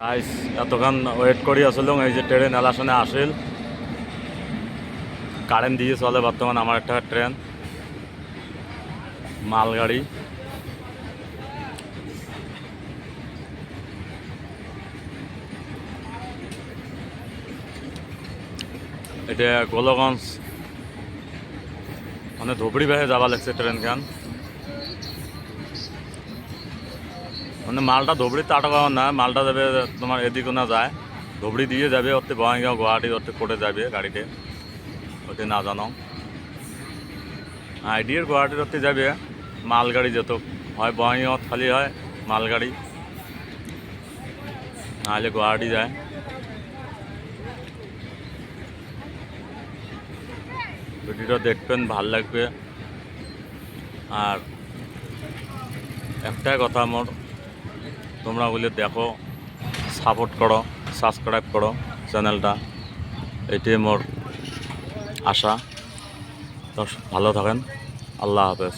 Guys এতক্ষণ wait করি আসলে এই যে ট্রেন এলাশনে আসিল কারেন্ট দিয়ে চলে বর্তমান আমার একটা ট্রেন মালগাড়ি এটা গোলগঞ্জ মানে ধুবড়ি বেহে যাবা লাগছে ট্রেন খান মানে মালটা ধুবড়িতে আটকাও না মালটা যাবে তোমার এদিকে না যায় ধুবড়ি দিয়ে যাবে ওতে বঙ্গাইগাঁও গুয়াহাটি ওতে করে যাবে গাড়িতে ওতে না জানো আইডিয়ার গুয়াহাটির ওতে যাবে মালগাড়ি যেত হয় বঙ্গাইগাঁও খালি হয় মালগাড়ি নাহলে গুয়াহাটি যায় ভিডিওটা দেখবেন ভাল লাগবে আর একটাই কথা মোর তোমরা বলে দেখো সাপোর্ট করো সাবস্ক্রাইব করো চ্যানেলটা এটাই মোর আশা তো ভালো থাকেন আল্লাহ হাফেজ।